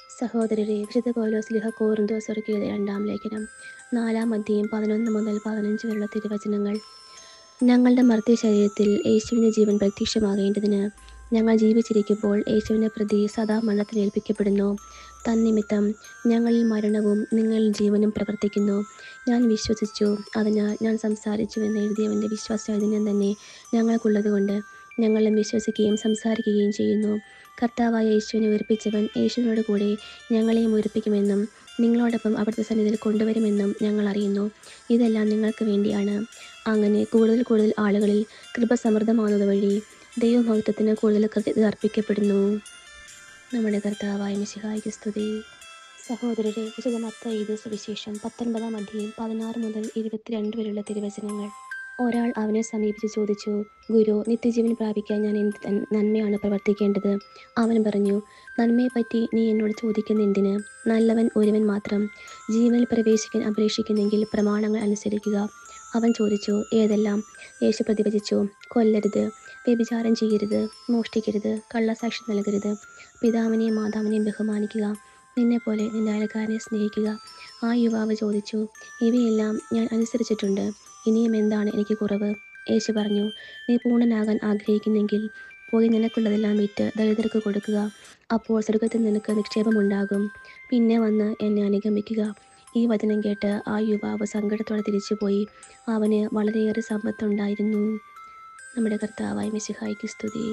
സഹോദരരെ, വിശുദ്ധ പൗലോസ്ലീഹ കൊറിന്തോസ്യർക്ക് എഴുതിയ രണ്ടാം ലേഖനം 4-ാം അധ്യായം 11 മുതൽ 15 വരെയുള്ള തിരുവചനങ്ങൾ. ഞങ്ങളുടെ മർത്യ ശരീരത്തിൽ യേശുവിൻ്റെ ജീവൻ പ്രത്യക്ഷമാകേണ്ടതിന് ഞങ്ങൾ ജീവിച്ചിരിക്കുമ്പോൾ യേശുവിനെ പ്രതി സദാ മരണത്തിന് ഏൽപ്പിക്കപ്പെടുന്നു. തന്നിമിത്തം ഞങ്ങളിൽ മരണവും നിങ്ങളിൽ ജീവനും പ്രവർത്തിക്കുന്നു. ഞാൻ വിശ്വസിച്ചു, അതിനാൽ ഞാൻ സംസാരിച്ചു എന്ന് എഴുതിയവൻ്റെ വിശ്വാസചൈതന്യം തന്നെ ഞങ്ങൾക്കുള്ളതുകൊണ്ട് ഞങ്ങളും വിശ്വസിക്കുകയും സംസാരിക്കുകയും ചെയ്യുന്നു. കർത്താവായ യേശുവിനെ ഉയർപ്പിച്ചവൻ യേശുവിനോട് കൂടെ ഞങ്ങളെയും ഉയർപ്പിക്കുമെന്നും നിങ്ങളോടൊപ്പം അവിടുത്തെ സന്നിധിയിൽ കൊണ്ടുവരുമെന്നും ഞങ്ങൾ അറിയുന്നു. ഇതെല്ലാം നിങ്ങൾക്ക് വേണ്ടിയാണ്. അങ്ങനെ കൂടുതൽ കൂടുതൽ ആളുകളിൽ കൃപ സമൃദ്ധമാകുന്നത് വഴി ദൈവമഹത്വത്തിന് കൂടുതൽ കൃതജ്ഞത അർപ്പിക്കപ്പെടുന്നു. നമ്മുടെ കർത്താവായ മിശിഹായ്ക്ക് സ്തുതി. സഹോദരരെ, വിശുദ്ധ മത്തായി എഴുതിയ സുവിശേഷം 19-ാം അധ്യായം 16 മുതൽ 22 വരെയുള്ള തിരുവചനങ്ങൾ. ഒരാൾ അവനെ സമീപിച്ച് ചോദിച്ചു, ഗുരു, നിത്യജീവൻ പ്രാപിക്കാൻ ഞാൻ എന്ത് നന്മയാണ് പ്രവർത്തിക്കേണ്ടത്? അവൻ പറഞ്ഞു, നന്മയെപ്പറ്റി നീ എന്നോട് ചോദിക്കുന്ന എന്തിന്? നല്ലവൻ ഒരുവൻ മാത്രം. ജീവനിൽ പ്രവേശിക്കാൻ അപേക്ഷിക്കുന്നെങ്കിൽ പ്രമാണങ്ങൾ അനുസരിക്കുക. അവൻ ചോദിച്ചു, ഏതെല്ലാം? യേശു പ്രതിവചിച്ചു, കൊല്ലരുത്, വ്യഭിചാരം ചെയ്യരുത്, മോഷ്ടിക്കരുത്, കള്ളസാക്ഷ്യം നൽകരുത്, പിതാവിനെയും മാതാവിനെയും ബഹുമാനിക്കുക, നിന്നെപ്പോലെ നിന്റെ അയൽക്കാരനെ സ്നേഹിക്കുക. ആ യുവാവ് ചോദിച്ചു, ഇവയെല്ലാം ഞാൻ അനുസരിച്ചിട്ടുണ്ട്, ഇനിയും എന്താണ് എനിക്ക് കുറവ്? യേശു പറഞ്ഞു, നീ പൂർണ്ണനാകാൻ ആഗ്രഹിക്കുന്നെങ്കിൽ പോയി നിനക്കുള്ളതെല്ലാം വിറ്റ് ദരിദ്രർക്ക് കൊടുക്കുക. അപ്പോൾ സ്വർഗ്ഗത്തിൽ നിനക്ക് നിക്ഷേപമുണ്ടാകും. പിന്നെ വന്ന് എന്നെ അനുഗമിക്കുക. ഈ വചനം കേട്ട് ആ യുവാവ് സങ്കടത്തോടെ തിരിച്ചുപോയി. അവന് വളരെയേറെ സമ്പത്തുണ്ടായിരുന്നു. നമ്മുടെ കർത്താവായ മിശിഹായ്ക്ക് സ്തുതി.